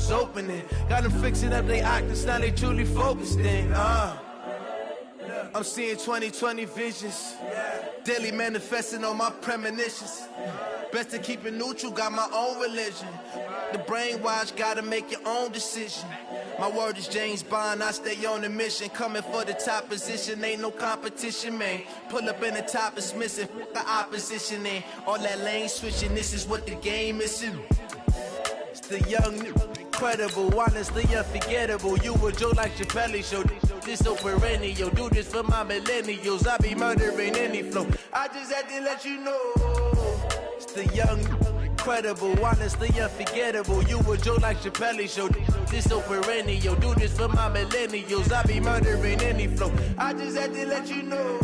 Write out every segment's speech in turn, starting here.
doors opening. Got them fixing up they octaves, now they truly focused in. I'm seeing 2020 visions. Daily manifesting on my premonitions. Best to keep it neutral, got my own religion. The brainwash, gotta make your own decision. My word is James Bond, I stay on the mission. Coming for the top position, ain't no competition, man. Pull up in the top, it's missing, the opposition in. All that lane switching, this is what the game is in. It's the young, incredible, honestly unforgettable. You a Joe like Chappelle show. This so perennial, do this for my millennials. I be murdering any flow. I just had to let you know. It's the young, incredible, honestly unforgettable. You a Joe like Chappelle show. This so perennial, do this for my millennials. I be murdering any flow. I just had to let you know.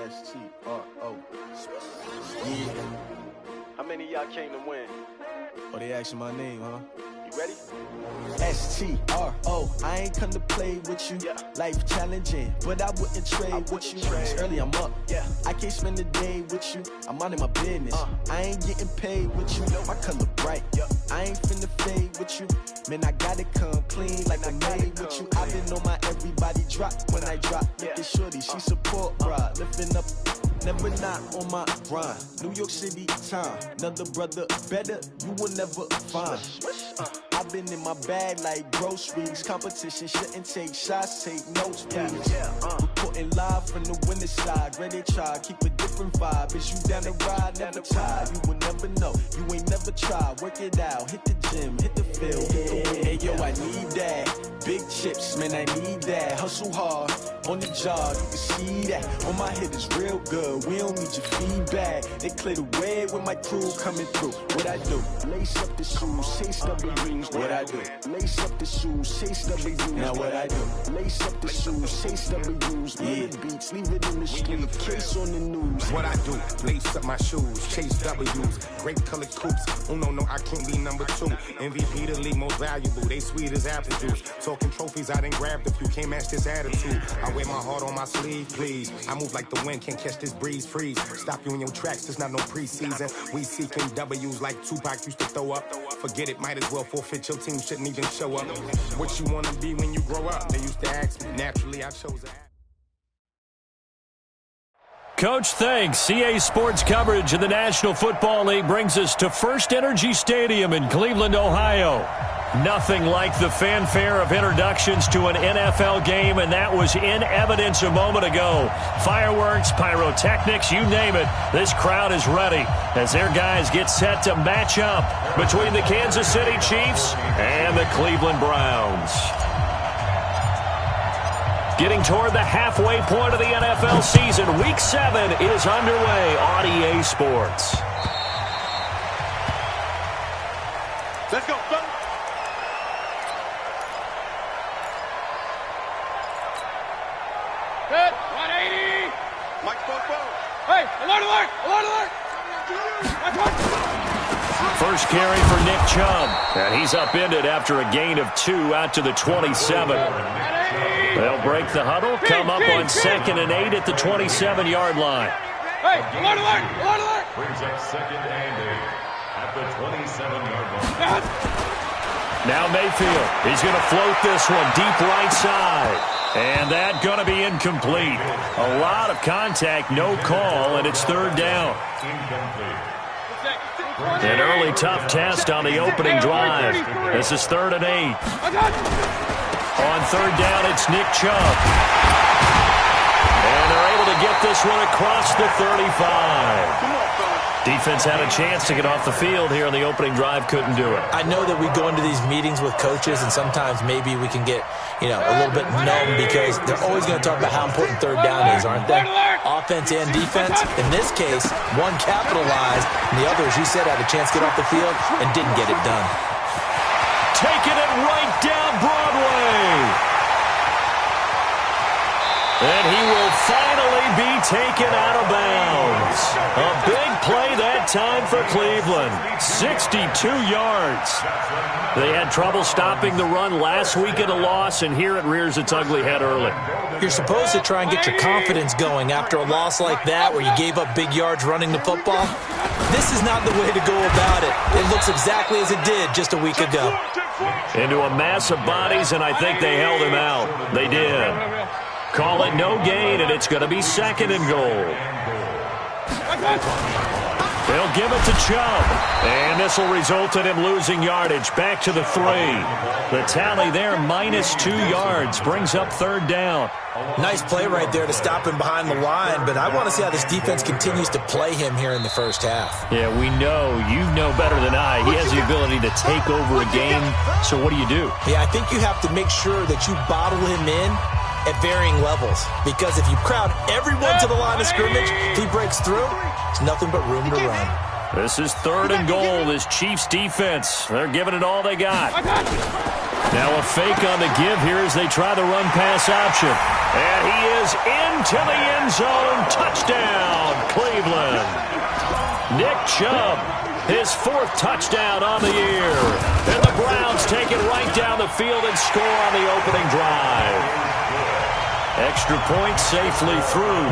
KCisTHEtown. Yeah. How many of y'all came to win? Oh, they asking my name, huh? You ready? STRO, I ain't come to play with you. Yeah. Life challenging, but I wouldn't trade with you. It's early, I'm up. Yeah. I can't spend the day with you. I'm minding my business. I ain't getting paid with you. My color bright. Yeah. I ain't finna fade with you. Man, I gotta come clean like I'm made with you. I've been on my everybody drop when I drop. Look at shorty, she support, bruh. Lifting up. Never not on my grind. New York City town. Another brother better, you will never find. I've been in my bag like groceries. Competition shouldn't take shots, take notes, please. Reporting live from the winning side. Ready to try, keep a different vibe. Is you down the ride, never tired. You will never know, you ain't never tried. Work it out, hit the gym, hit the field, hit the wind. Hey yo, I need that. Big chips, man, I need that. Hustle hard, on the job, you can see that. On my head is real good, we don't need your feedback. They clear the way with my crew coming through. What I do? Lace up the shoes, chase W's. What I do? Lace up the shoes, chase W's. Now what I do? Lace up the shoes, chase W's. Yeah. Beats, leave it in the street, case on the news. What I do? Lace up my shoes, chase W's. Grape colored coops. Oh no, I can't be number 2. MVP the league most valuable. They sweet as apple juice. Talking trophies, I didn't grab the few. Can't match this attitude. I wear my heart on my sleeve, please. I move like the wind, can't catch this breeze, freeze. Stop you in your tracks, there's not no preseason. We seeking W's like Tupac used to throw up. Forget it, might as well forfeit. Your team shouldn't even show up. What you wanna be when you grow up? They used to ask me. Naturally, I chose that. Coach, thanks. CA Sports coverage of the National Football League brings us to First Energy Stadium in Cleveland, Ohio. Nothing like the fanfare of introductions to an NFL game, and that was in evidence a moment ago. Fireworks, pyrotechnics, you name it. This crowd is ready as their guys get set to match up between the Kansas City Chiefs and the Cleveland Browns. Getting toward the halfway point of the NFL season, Week 7 is underway on EA Sports. Let's go, son. Hit, 180. Mike, go. Hey, alert, alert. First carry for Nick Chubb, and he's upended after a gain of 2 out to the 27. They'll break the huddle, come up on 2nd and 8 at the 27-yard line. Hey, alert. Brings up 2nd and 8 at the 27-yard line. Now Mayfield, he's going to float this one deep right side. And that going to be incomplete. A lot of contact, no call, and it's 3rd down. An early tough test on the opening drive. This is 3rd and 8. On 3rd down, it's Nick Chubb. And they're able to get this one across the 35. Defense had a chance to get off the field here on the opening drive, couldn't do it. I know that we go into these meetings with coaches, and sometimes maybe we can get, a little bit numb because they're always going to talk about how important 3rd down is, aren't they? Offense and defense. In this case, one capitalized, and the other, as you said, had a chance to get off the field and didn't get it done. Taking it right down Broadway. And he will finally be taken out of bounds. A big play that time for Cleveland. 62 yards. They had trouble stopping the run last week at a loss, and here it rears its ugly head early. You're supposed to try and get your confidence going after a loss like that where you gave up big yards running the football. This is not the way to go about it. It looks exactly as it did just a week ago. Into a mass of bodies, and I think they held him out. They did. Call it no gain, and it's going to be 2nd and goal. They'll give it to Chubb. And this will result in him losing yardage. Back to the 3. The tally there, -2 yards. Brings up 3rd down. Nice play right there to stop him behind the line, but I want to see how this defense continues to play him here in the first half. Yeah, we know. You know better than I. He has the ability to take over a game. So what do you do? Yeah, I think you have to make sure that you bottle him in at varying levels, because if you crowd everyone to the line of scrimmage, if he breaks through, there's nothing but room to run. This is 3rd and goal. This Chiefs defense, they're giving it all they got. Now a fake on the give here as they try the run-pass option. And he is into the end zone. Touchdown, Cleveland. Nick Chubb, his 4th touchdown on the year. And the Browns take it right down the field and score on the opening drive. Extra point safely through.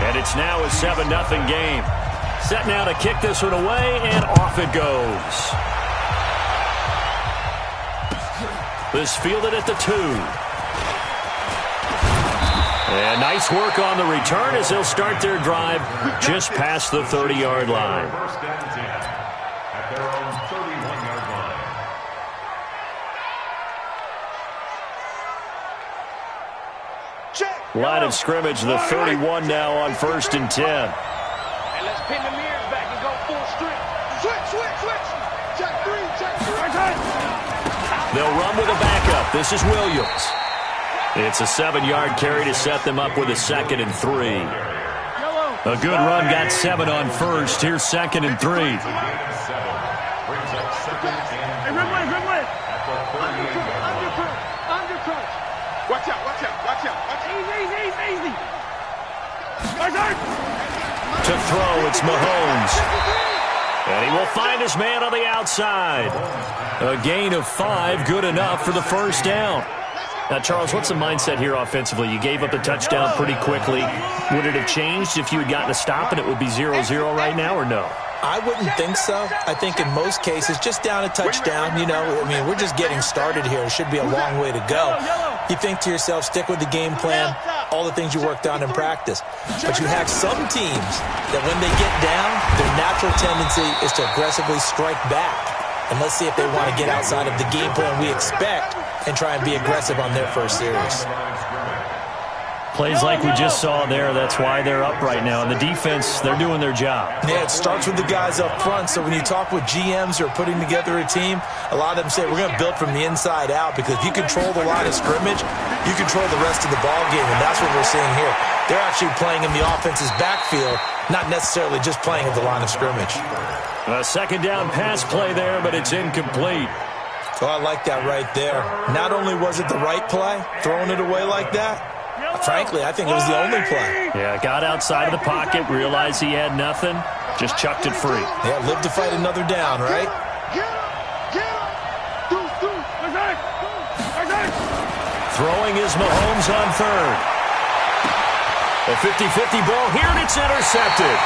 And it's now a 7-0 game. Set now to kick this one away, and off it goes. This fielded at the 2. And nice work on the return as they'll start their drive just past the 30-yard line. At their own 31-yard line. Line of scrimmage, the 31 now on 1st and 10. And let's pin the mirrors back and go full strength. Switch. Check 3. They'll run with a backup. This is Williams. It's a 7-yard carry to set them up with a 2nd and 3. A good run got 7 on 1st. Here's 2nd and 3. Brings up 2nd and 3. At the 38-yard line. Watch out. Easy. To throw, it's Mahomes. And he will find his man on the outside. A gain of 5, good enough for the 1st down. Now, Charles, what's the mindset here offensively? You gave up a touchdown pretty quickly. Would it have changed if you had gotten a stop and it would be 0-0 right now, or no? I wouldn't think so. I think in most cases, just down a touchdown, we're just getting started here. It should be a long way to go. You think to yourself, stick with the game plan, all the things you worked on in practice. But you have some teams that when they get down, their natural tendency is to aggressively strike back. And let's see if they want to get outside of the game plan we expect and try and be aggressive on their first series. Plays like we just saw there, that's why they're up right now. And the defense, they're doing their job. Yeah, it starts with the guys up front. So when you talk with GMs who are putting together a team, a lot of them say we're going to build from the inside out, because if you control the line of scrimmage, you control the rest of the ball game, and that's what we're seeing here. They're actually playing in the offense's backfield, not necessarily just playing at the line of scrimmage. A 2nd down pass play there, but it's incomplete. Oh, I like that right there. Not only was it the right play, throwing it away like that, frankly, I think it was the only play. Yeah, got outside of the pocket, realized he had nothing, just chucked it free. Yeah, live to fight another down, right? Throwing is Mahomes on 3rd. A 50-50 ball here, and it's intercepted.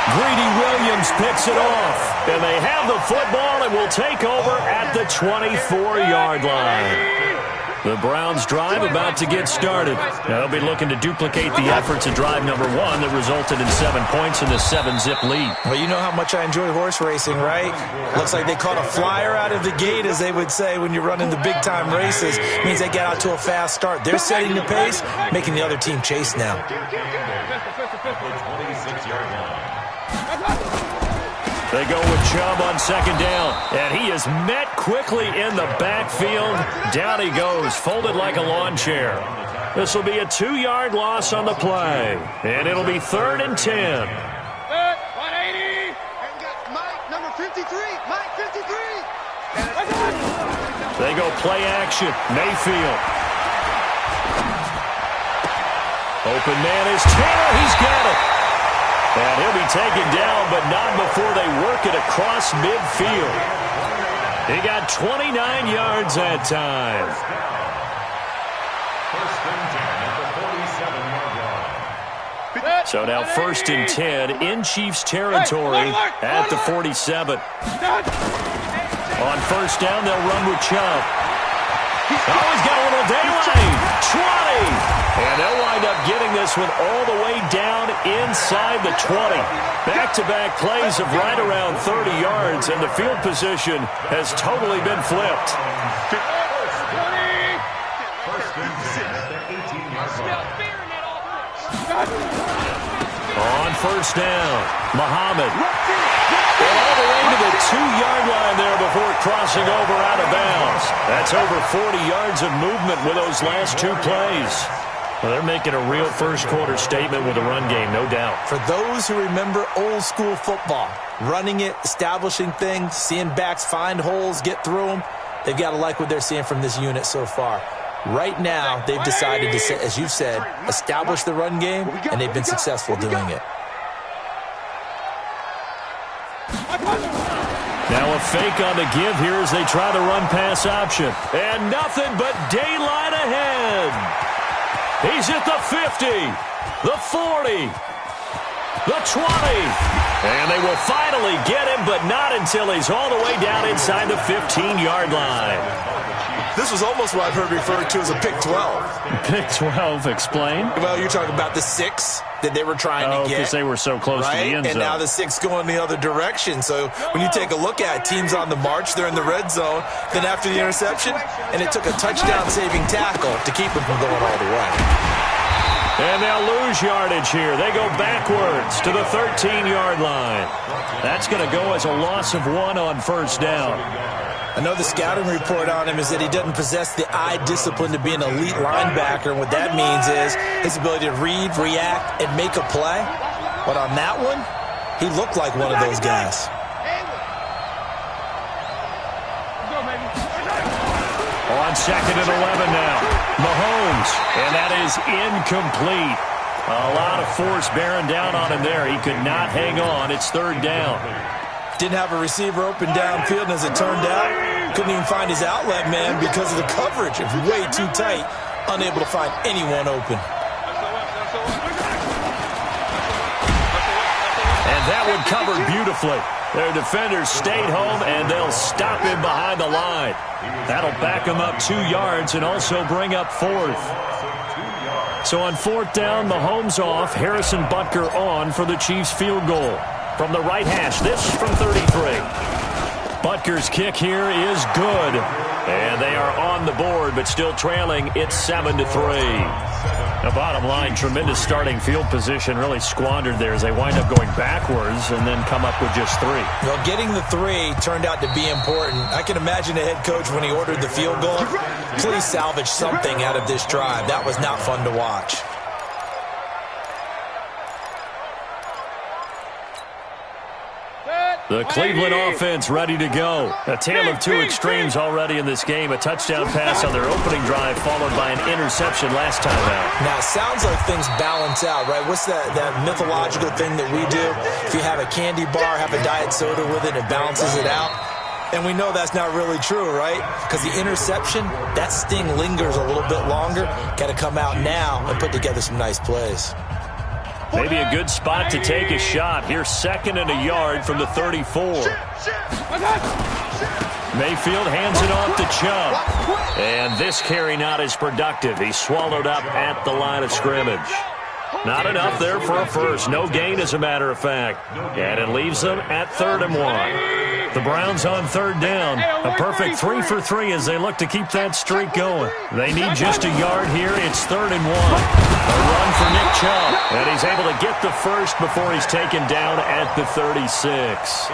Greedy Williams picks it off, and they have the football and will take over at the 24-yard line. The Browns drive about to get started. Now they'll be looking to duplicate the efforts of drive number 1 that resulted in 7 points in the 7-zip lead. Well, you know how much I enjoy horse racing, right? Looks like they caught a flyer out of the gate, as they would say when you're running the big-time races. It means they get out to a fast start. They're setting the pace, making the other team chase now. They go with Chubb on 2nd down, and he is met quickly in the backfield. Down he goes, folded like a lawn chair. This will be a 2-yard loss on the play, and it'll be 3rd and 10. 180. Mike, number 53. Mike, 53. They go play action. Mayfield. Open man is Taylor. He's got it. And he'll be taken down, but not before they work it across midfield. He got 29 yards that time. So now 1st and 10 in Chiefs territory at the 47. On 1st down, they'll run with Chubb. Oh, he's got a little daylight. 20. And they'll wind up getting this one all the way down inside the 20. Back-to-back plays of right around 30 yards, and the field position has totally been flipped. On 1st down, Muhammad. All the way to the 2-yard line there before crossing over out of bounds. That's over 40 yards of movement with those last 2 plays. Well, they're making a real first-quarter statement with the run game, no doubt. For those who remember old-school football, running it, establishing things, seeing backs find holes, get through them, they've got to like what they're seeing from this unit so far. Right now, they've decided to, as you've said, establish the run game, and they've been successful doing it. Now a fake on the give here as they try the run-pass option. And nothing but daylight ahead. He's at the 50, the 40, the 20. And they will finally get him, but not until he's all the way down inside the 15-yard line. This was almost what I've heard referred to as a pick 12. Pick 12, explain? Well, you're talking about the 6 that they were trying to get. Because they were so close to the end zone. And now the 6 going the other direction. So when you take a look at teams on the march, they're in the red zone. Then after the interception, and it took a touchdown-saving tackle to keep them from going all the way. And they'll lose yardage here. They go backwards to the 13-yard line. That's going to go as a loss of 1 on 1st down. I know the scouting report on him is that he doesn't possess the eye discipline to be an elite linebacker. And what that means is his ability to read, react, and make a play. But on that one, he looked like one of those guys. On 2nd and 11 now. Mahomes, and that is incomplete. A lot of force bearing down on him there. He could not hang on. It's 3rd down. Didn't have a receiver open downfield, and as it turned out, couldn't even find his outlet man because of the coverage. It was way too tight, unable to find anyone open. And that one covered beautifully. Their defenders stayed home, and they'll stop him behind the line. That'll back him up 2 yards and also bring up 4th. So on 4th down, Mahomes off, Harrison Butker on for the Chiefs field goal. From the right hash, this from 33. Butker's kick here is good. And they are on the board, but still trailing. It's 7-3. The bottom line, tremendous starting field position, really squandered there as they wind up going backwards and then come up with just 3. Well, getting the 3 turned out to be important. I can imagine the head coach when he ordered the field goal. Please salvage something out of this drive. That was not fun to watch. The Cleveland offense ready to go. A tale of 2 extremes already in this game. A touchdown pass on their opening drive followed by an interception last time out. Now, it sounds like things balance out, right? What's that mythological thing that we do? If you have a candy bar, have a diet soda with it, it balances it out. And we know that's not really true, right? Because the interception, that sting lingers a little bit longer. Got to come out now and put together some nice plays. Maybe a good spot to take a shot. Here's 2nd and a yard from the 34. Mayfield hands it off to Chubb. And this carry not as productive. He's swallowed up at the line of scrimmage. Not enough there for a first. No gain, as a matter of fact. And it leaves them at 3rd and 1. The Browns on 3rd down. A perfect 3 for 3 as they look to keep that streak going. They need just a yard here. It's 3rd and 1. A run for Nick Chubb. And he's able to get the first before he's taken down at the 36.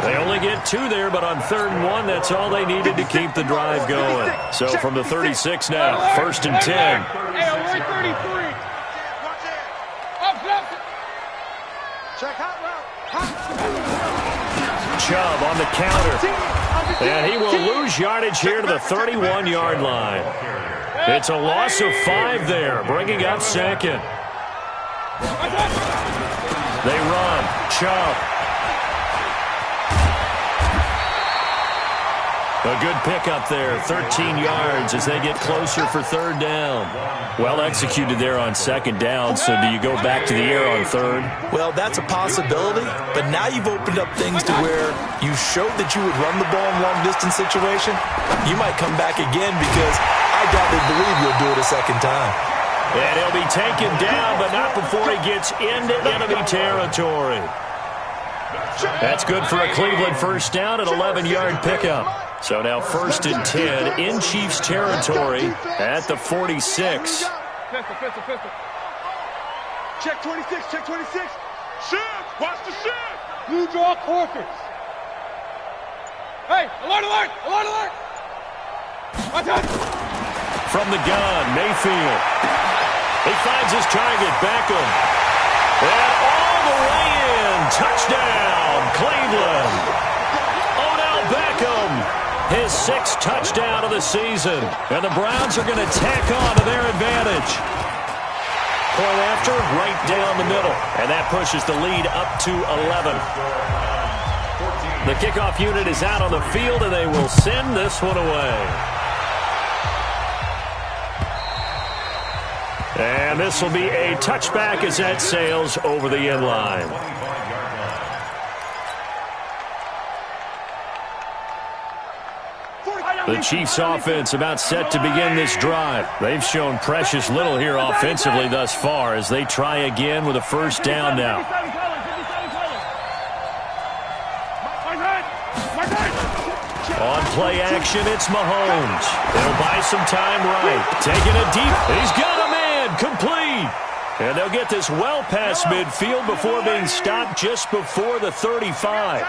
They only get 2 there, but on 3rd and 1, that's all they needed to keep the drive going. So from the 36 now, 1st and 10. Chubb on the counter. And he will lose yardage here to the 31-yard line. It's a loss of 5 there, bringing up second. They run. Chubb. A good pickup there, 13 yards as they get closer for third down. Well executed there on second down, so do you go back to the air on third? Well, that's a possibility, but now you've opened up things to where you showed that you would run the ball in long-distance situation. You might come back again because I doubt they believe you'll do it a second time. And he'll be taken down, but not before he gets into enemy territory. That's good for a Cleveland first down, an 11-yard pickup. So now 1st and 10 in Chiefs territory at the 46. Pistol. Check 26, check 26. Shift, watch the shift. Blue draw quarters. Hey, alert, alert, alert, alert. Watch out. From the gun, Mayfield. He finds his target, Beckham. And all the way in. Touchdown, Cleveland. Odell Beckham. His 6th touchdown of the season. And the Browns are going to tack on to their advantage. Point after, right down the middle. And that pushes the lead up to 11. The kickoff unit is out on the field, and they will send this one away. And this will be a touchback as that sails over the end line. The Chiefs offense about set to begin this drive. They've shown precious little here offensively thus far as they try again with a first down now. On play action, it's Mahomes. They'll buy some time right. Taking it deep. He's got a man. Complete. And they'll get this well past midfield before being stopped just before the 35.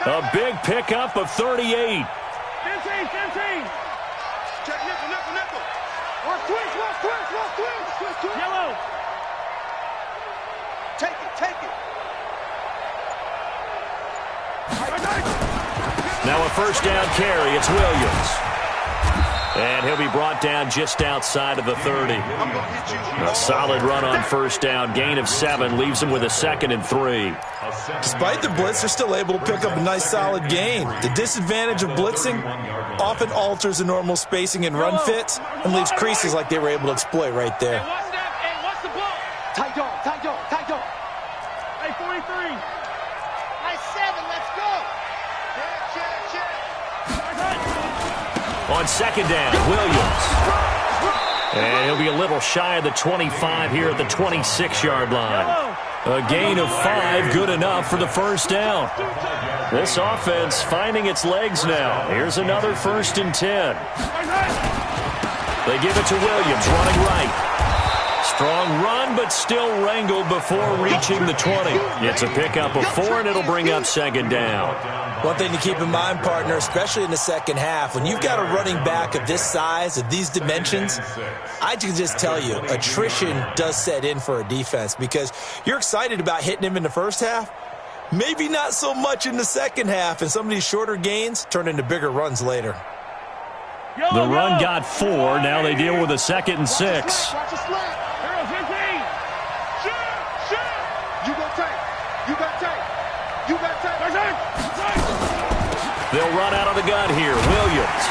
A big pickup of 38. Check nickel. Watch twins. Yellow. Take it. Now a first down carry. It's Williams. And he'll be brought down just outside of the 30. A solid run on first down. Gain of 7 leaves him with a 2nd and 3. Despite the blitz, they're still able to pick up a nice solid gain. The disadvantage of blitzing often alters the normal spacing and run fits and leaves creases like they were able to exploit right there. Hey, what's the ball? Tight dog. Hey, 43. Hey, 7, let's go. Check. On second down, Williams. And he'll be a little shy of the 25 here at the 26-yard line. A gain of 5, good enough for the first down. This offense finding its legs now. Here's another 1st and 10. They give it to Williams, running right. Strong run, but still wrangled before reaching the 20. It's a pickup of 4, and it'll bring up second down. One thing to keep in mind, partner, especially in the second half, when you've got a running back of this size, of these dimensions, I can just tell you, attrition does set in for a defense because you're excited about hitting him in the first half. Maybe not so much in the second half, and some of these shorter gains turn into bigger runs later. The run got 4. Now they deal with a 2nd and 6. They'll run out of the gun here. Williams.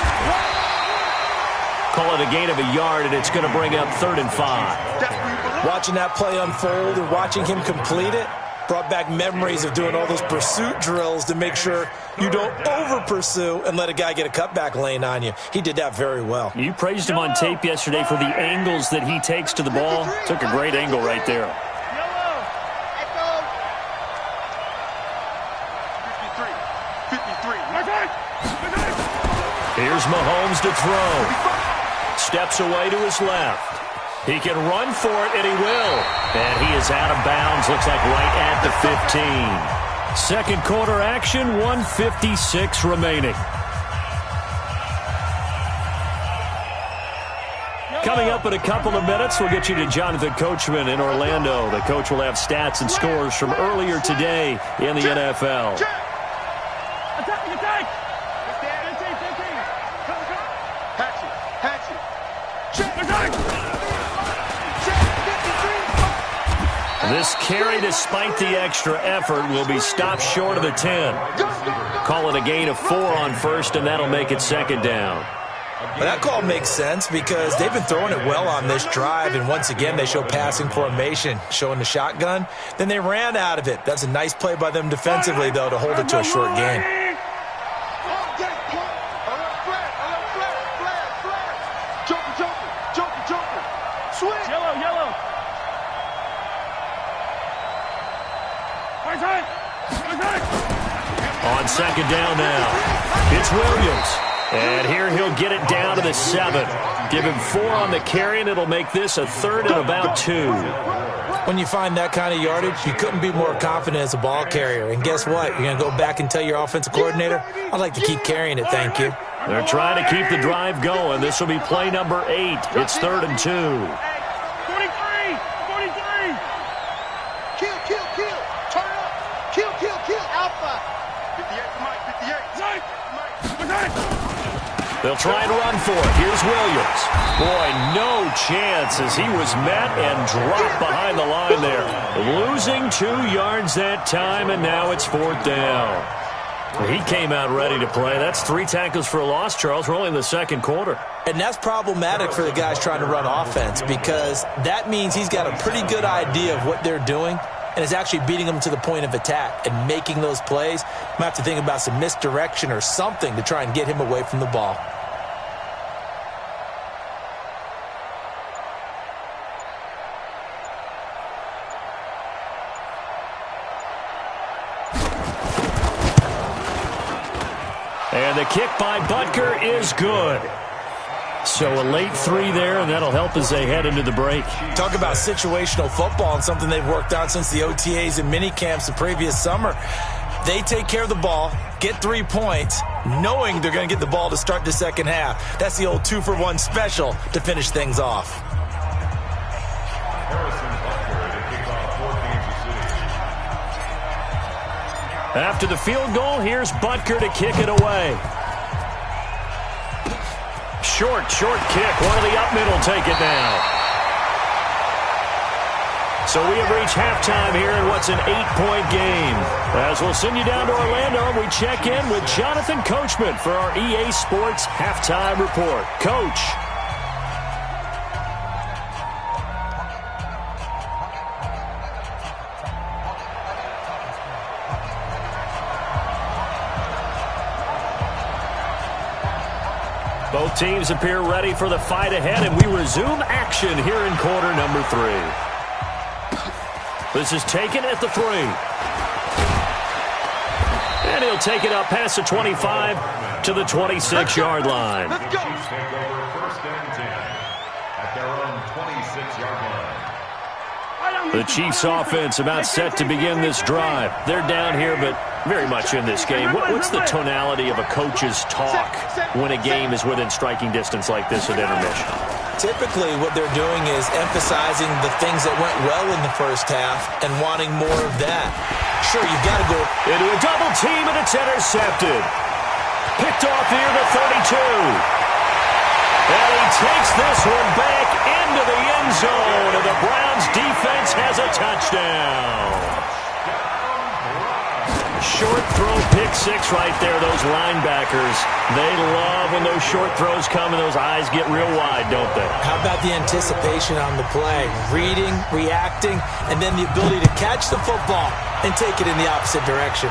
Call it a gain of a yard, and it's going to bring up 3rd and 5. Watching that play unfold and watching him complete it brought back memories of doing all those pursuit drills to make sure you don't over-pursue and let a guy get a cutback lane on you. He did that very well. You praised him on tape yesterday for the angles that he takes to the ball. Took a great angle right there. Here's Mahomes to throw. Steps away to his left. He can run for it, and he will. And he is out of bounds, looks like right at the 15. Second quarter action, 1:56 remaining. Coming up in a couple of minutes, we'll get you to Jonathan Coachman in Orlando. The coach will have stats and scores from earlier today in the NFL. This carry, despite the extra effort, will be stopped short of the 10. Call it a gain of 4 on first, and that'll make it second down. But that call makes sense because they've been throwing it well on this drive, and once again they show passing formation, showing the shotgun. Then they ran out of it. That's a nice play by them defensively, though, to hold it to a short gain. On second down now, it's Williams. And here he'll get it down to the 7. Give him 4 on the carry, and it'll make this a third and about 2. When you find that kind of yardage, you couldn't be more confident as a ball carrier. And guess what? You're going to go back and tell your offensive coordinator, I'd like to keep carrying it, thank you. They're trying to keep the drive going. This will be play number 8. It's 3rd and 2. 43! Kill! Turn up! Kill! Alpha! 58 for Mike, 58! They'll try and run for it. Here's Williams. Boy, no chance as he was met and dropped behind the line there. Losing 2 yards that time, and now it's 4th down. He came out ready to play. That's 3 tackles for a loss, Charles. We're only in the second quarter. And that's problematic for the guys trying to run offense because that means he's got a pretty good idea of what they're doing and is actually beating them to the point of attack and making those plays. Might have to think about some misdirection or something to try and get him away from the ball. And the kick by Butker is good. So a late 3 there, and that'll help as they head into the break. Talk about situational football and something they've worked on since the OTAs and mini camps the previous summer. They take care of the ball, get 3 points, knowing they're going to get the ball to start the second half. That's the old 2-for-1 special to finish things off. After the field goal, here's Butker to kick it away. Short kick. One of the up middle take it now. So we have reached halftime here in what's an 8-point game. As we'll send you down to Orlando, we check in with Jonathan Coachman for our EA Sports Halftime Report. Coach. Both teams appear ready for the fight ahead, and we resume action here in quarter number 3. This is taken at the 3. And he'll take it up past the 25 to the 26-yard line. The Chiefs take over 1st and 10 at their own 26-yard line. The Chiefs offense about set to begin this drive. They're down here, but very much in this game. What's the tonality of a coach's talk when a game is within striking distance like this at intermission? Typically, what they're doing is emphasizing the things that went well in the first half and wanting more of that. Sure, you've got to go into a double team, and it's intercepted. Picked off near the 32. And he takes this one back into the end zone, and the Browns defense has a touchdown. Short throw, pick 6 right there. Those linebackers, they love when those short throws come and those eyes get real wide, don't they? How about the anticipation on the play? Reading, reacting, and then the ability to catch the football and take it in the opposite direction.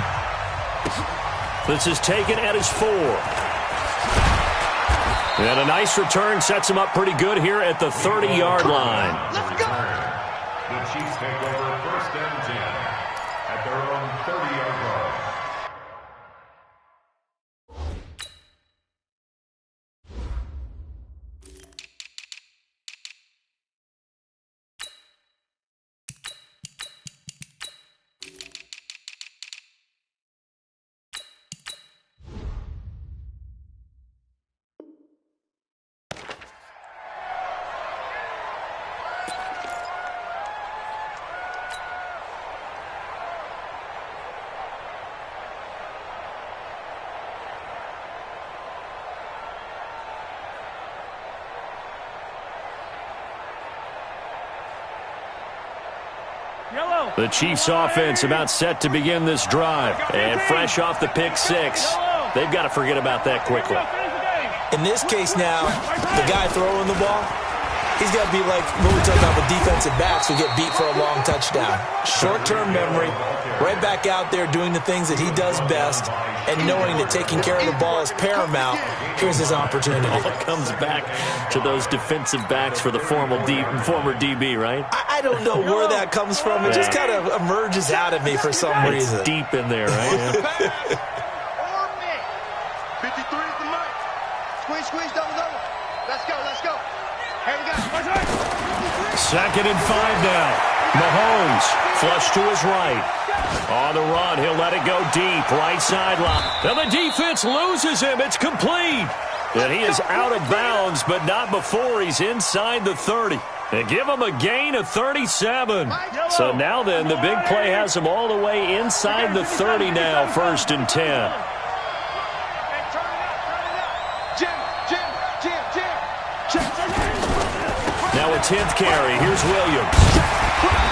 This is taken at his 4. And a nice return sets him up pretty good here at the 30-yard line. Let's go. The Chiefs take over 1st and 10 at their own 30-yard line. The Chiefs offense about set to begin this drive. And fresh off the pick six, they've got to forget about that quickly. In this case now, the guy throwing the ball, he's got to be like what we talk about with defensive backs who get beat for a long touchdown. Short-term memory, right back out there doing the things that he does best, and knowing that taking care of the ball is paramount. Here's his opportunity. All comes back to those defensive backs for the former DB, right? I don't know where that comes from. It just kind of emerges out of me for some reason. It's deep in there, right? 53 is the mic. Squeeze, double. Let's go. Here we go. 2nd and 5 now. Mahomes flush to his right. On the run, he'll let it go deep, right sideline. And the defense loses him. It's complete. And he is out of bounds, but not before he's inside the 30. They give him a gain of 37. So now then, the big play has him all the way inside the 30 now, 1st and 10. Now a 10th carry. Here's Williams.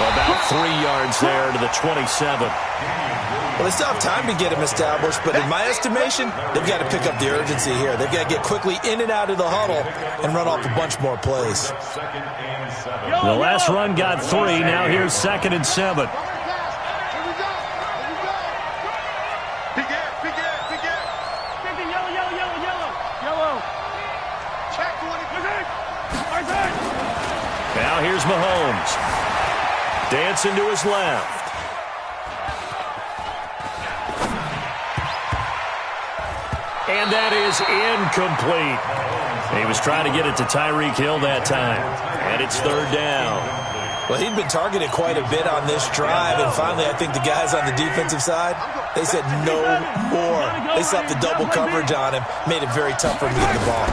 About 3 yards there to the 27. Well, they still have time to get him established, but in my estimation, they've got to pick up the urgency here. They've got to get quickly in and out of the huddle and run off a bunch more plays. The last run got 3. Now here's 2nd and 7. Now here's Mahomes. Dancing to his left. And that is incomplete. He was trying to get it to Tyreek Hill that time. And it's 3rd down. Well, he'd been targeted quite a bit on this drive, and finally I think the guys on the defensive side, they said no more. They slapped the double coverage on him, made it very tough for him to get the ball.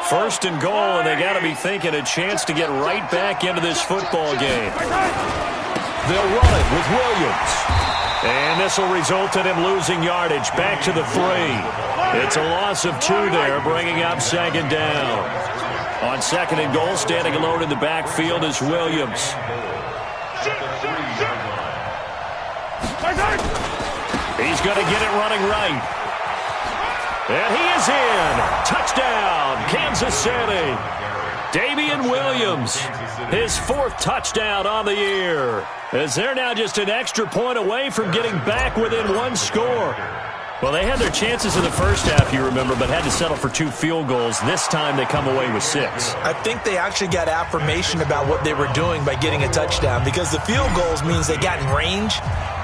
First and goal, and they got to be thinking a chance to get right back into this football game. They'll run it with Williams. And this will result in him losing yardage back to the 3. It's a loss of 2 there, bringing up 2nd down. On 2nd and goal, standing alone in the backfield is Williams. He's going to get it running right. And he is in. Touchdown, Kansas City. Damian Williams, his 4th touchdown on the year. As they're now just an extra point away from getting back within 1 score. Well, they had their chances in the first half, you remember, but had to settle for 2 field goals. This time they come away with 6. I think they actually got affirmation about what they were doing by getting a touchdown, because the field goals means they got in range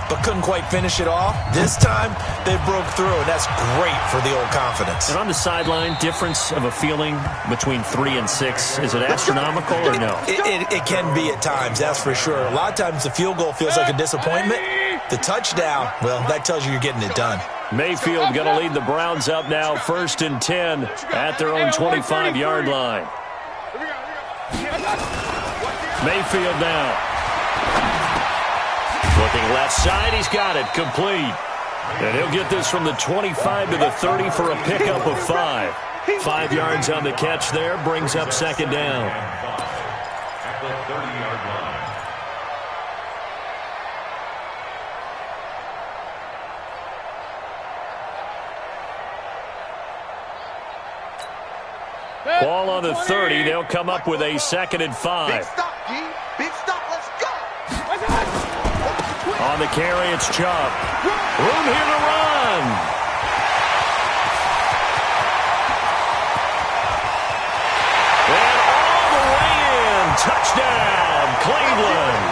but couldn't quite finish it off. This time, they broke through, and that's great for the old confidence. And on the sideline, difference of a feeling between 3 and 6, is it astronomical or no? It can be at times, that's for sure. A lot of times the field goal feels like a disappointment. The touchdown, well, that tells you you're getting it done. Mayfield going to lead the Browns up now, 1st and 10 at their own 25-yard line. Mayfield now. Looking left side, he's got it, complete. And he'll get this from the 25 to the 30 for a pickup of 5. 5 yards on the catch there, brings up 2nd down. At the 30-yard line. Ball on the 30, they'll come up with a 2nd and 5. Big stop, G. Big stop, let's go. On the carry, it's Chubb. Room here to run. And all the way in. Touchdown, Cleveland.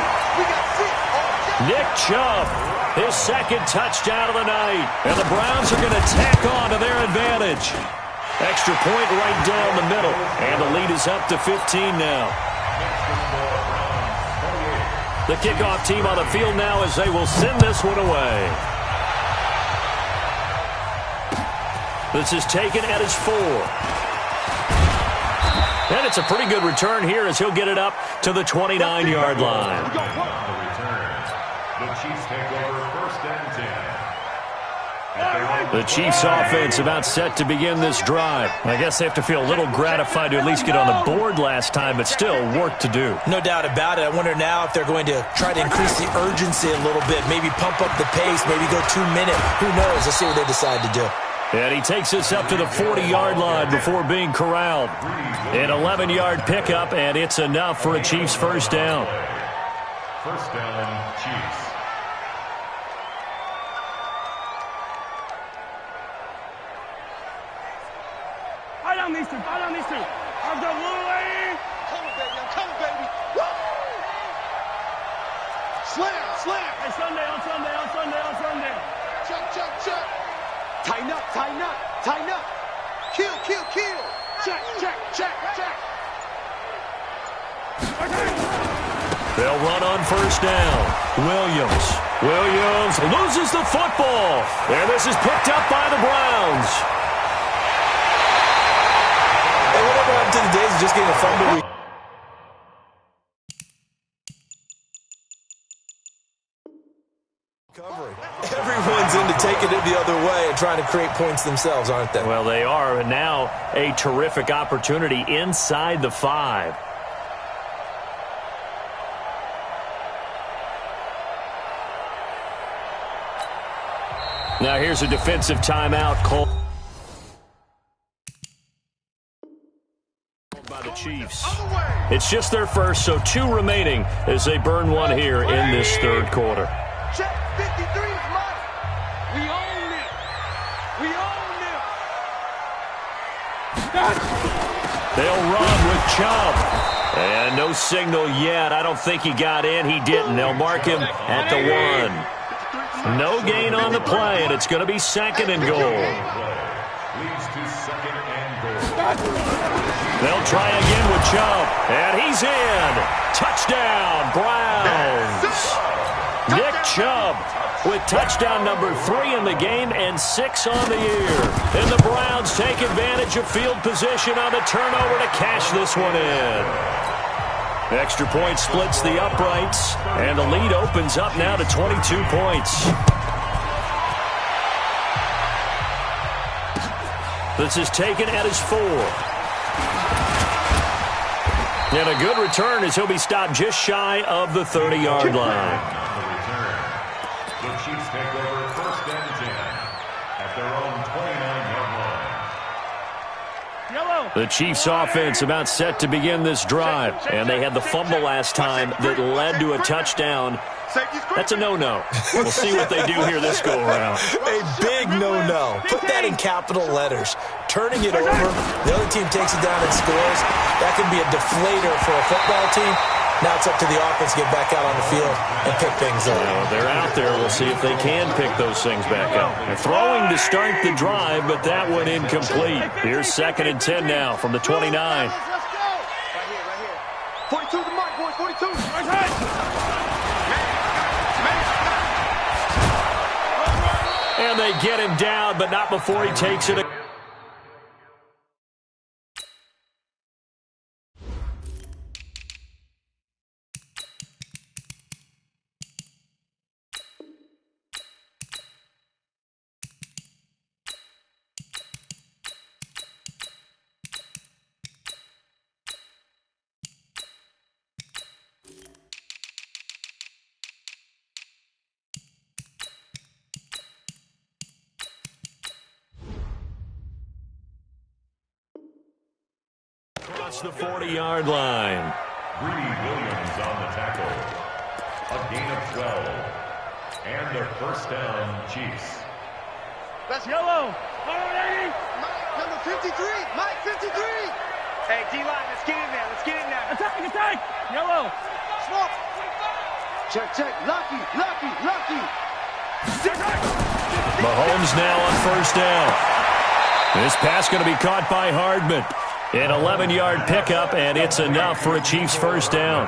Nick Chubb, his 2nd touchdown of the night. And the Browns are going to tack on to their advantage. Extra point right down the middle. And the lead is up to 15 now. The kickoff team on the field now as they will send this one away. This is taken at his 4. And it's a pretty good return here as he'll get it up to the 29-yard line. The Chiefs take over 1st and 10. The Chiefs offense about set to begin this drive. I guess they have to feel a little gratified to at least get on the board last time, but still work to do. No doubt about it. I wonder now if they're going to try to increase the urgency a little bit, maybe pump up the pace, maybe go 2-minute. Who knows? Let's see what they decide to do. And he takes us up to the 40-yard line before being corralled. An 11-yard pickup, and it's enough for a Chiefs first down. First down, Chiefs. These two, fight on these two. I've got one lane. I'm coming, baby. Woo! Slam. Hey, Sunday. Check. Tighten up. Kill. Check. They'll run on first down. Williams loses the football. And this is picked up by the Browns. Whatever happened to the days of just getting a fumble. Everyone's into taking it the other way and trying to create points themselves, aren't they? Well, they are. And now a terrific opportunity inside the 5. Now here's a defensive timeout call by the Chiefs. It's just their first, so 2 remaining as they burn one here in this 3rd quarter. Check 53 is mine. We own it. They'll run with Chubb. And no signal yet. I don't think he got in. He didn't. They'll mark him at the 1. No gain on the play, and it's going to be 2nd and goal. Leads to 2nd and goal. They'll try again with Chubb, and he's in. Touchdown, Browns. Nick Chubb with touchdown number 3 in the game and 6 on the year. And the Browns take advantage of field position on the turnover to cash this one in. Extra point splits the uprights, and the lead opens up now to 22 points. This is taken at his 4. And a good return as he'll be stopped just shy of the 30-yard line. The Chiefs take over 1st and 10 at their own 29-yard line. The Chiefs offense about set to begin this drive, and they had the fumble last time that led to a touchdown. That's a no-no. We'll see what they do here this go-around. A big no-no. Put that in capital letters. Turning it over, the other team takes it down and scores. That can be a deflator for a football team. Now it's up to the offense to get back out on the field and pick things up. Well, they're out there. We'll see if they can pick those things back up. They're throwing to start the drive, but that one incomplete. Here's 2nd and 10 now from the 29. Right here. 42 to the mark, boys. 42. And they get him down, but not before he takes it. Across the 40-yard line. Greedy Williams on the tackle. A gain of 12. And a first down, Chiefs. That's yellow. Mike, number 53. Mike, 53. Hey, D-line, let's get in there. Attack. Yellow. Smoke. Check. Lucky. Mahomes now on first down. This pass going to be caught by Hardman. An 11-yard pickup, and it's enough for a Chiefs first down.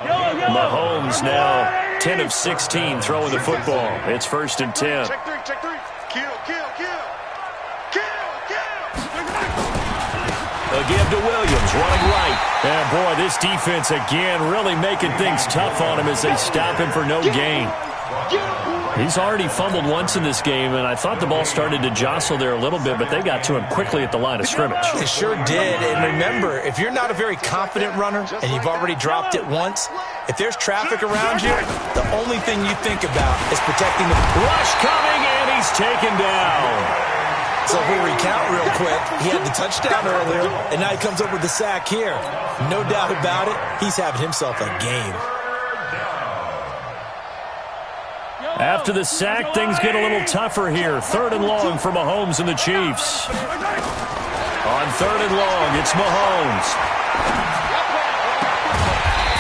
Mahomes now 10 of 16 throwing the football. It's 1st and 10. Check three. Kill. A give to Williams, running right. And, boy, this defense again really making things tough on him as they stop him for no gain. He's already fumbled once in this game, and I thought the ball started to jostle there a little bit, but they got to him quickly at the line of scrimmage. It sure did. And remember, if you're not a very confident runner and you've already dropped it once, if there's traffic around you, the only thing you think about is protecting the rush coming, and he's taken down. So if we recount real quick, he had the touchdown earlier, and now he comes up with the sack here. No doubt about it, he's having himself a game. After the sack, things get a little tougher here. 3rd and long for Mahomes and the Chiefs. On 3rd and long, it's Mahomes.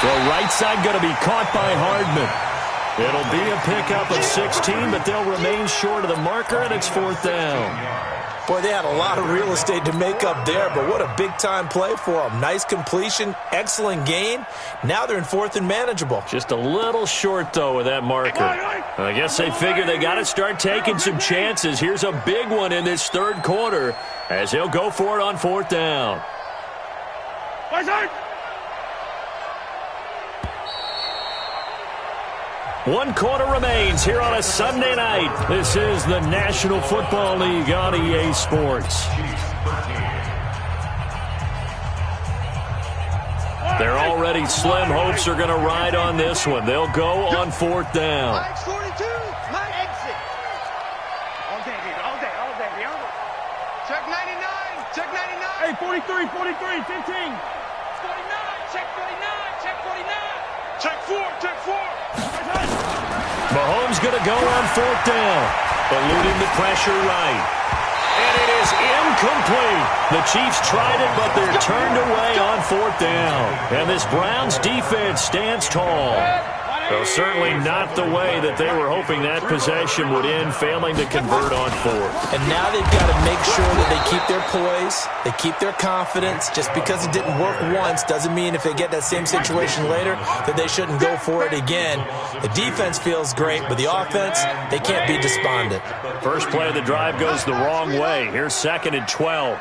The right side going to be caught by Hardman. It'll be a pickup of 16, but they'll remain short of the marker, and it's 4th down. Boy, they had a lot of real estate to make up there, but what a big-time play for them. Nice completion, excellent gain. Now they're in 4th and manageable. Just a little short, though, with that marker. I guess they figure they got to start taking some chances. Here's a big one in this 3rd quarter as he'll go for it on 4th down. 1 quarter remains here on a Sunday night. This is the National Football League on EA Sports. They're already slim hopes are going to ride on this one. They'll go on 4th down. Mike's 42, my exit. All day, baby, all day, all day. Check 99, check 99. Hey, 43, 43, 15. 49, check 49, check 49. Check 4, check 4. Mahomes going to go on 4th down, eluding the pressure right. And it is incomplete. The Chiefs tried it, but they're turned away on 4th down. And this Browns defense stands tall. Well, certainly not the way that they were hoping that possession would end, failing to convert on 4th. And now they've got to make sure that they keep their poise, they keep their confidence. Just because it didn't work once doesn't mean if they get that same situation later that they shouldn't go for it again. The defense feels great, but the offense, they can't be despondent. First play of the drive goes the wrong way. Here's 2nd and 12.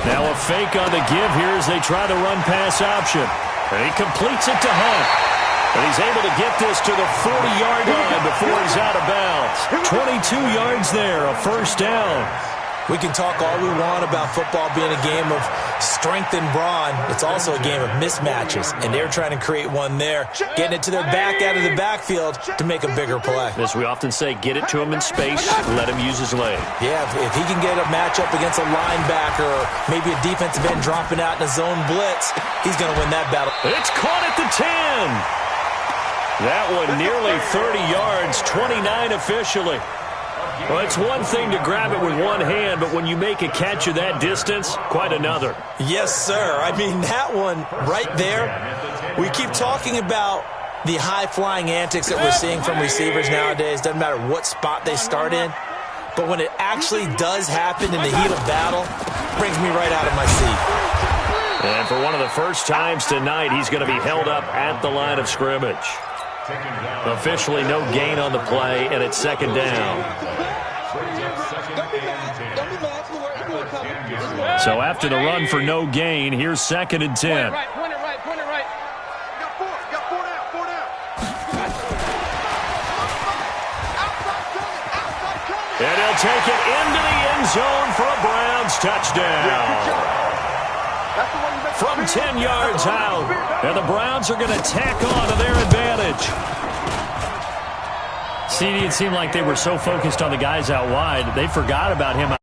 Now a fake on the give here as they try the run-pass option. And he completes it to Hunt. And he's able to get this to the 40-yard line before he's out of bounds. 22 yards there, a 1st down. We can talk all we want about football being a game of strength and brawn. It's also a game of mismatches, and they're trying to create one there, getting it to their back out of the backfield to make a bigger play. As we often say, get it to him in space, let him use his leg. Yeah, if he can get a matchup against a linebacker or maybe a defensive end dropping out in a zone blitz, he's going to win that battle. It's caught at the 10. That one nearly 30 yards, 29 officially. Well, it's one thing to grab it with one hand, but when you make a catch of that distance, quite another. Yes, sir. I mean, that one right there, we keep talking about the high-flying antics that we're seeing from receivers nowadays. Doesn't matter what spot they start in. But when it actually does happen in the heat of battle, it brings me right out of my seat. And for one of the first times tonight, he's going to be held up at the line of scrimmage. Officially no gain on the play, and it's 2nd down. So after the run for no gain, here's 2nd and 10. Point it right, point it right, point it right. Got 4 down, 4 down. And he'll take it into the end zone for a Browns touchdown. From 10 yards out, and the Browns are going to tack on to their advantage. CD, it seemed like they were so focused on the guys out wide, they forgot about him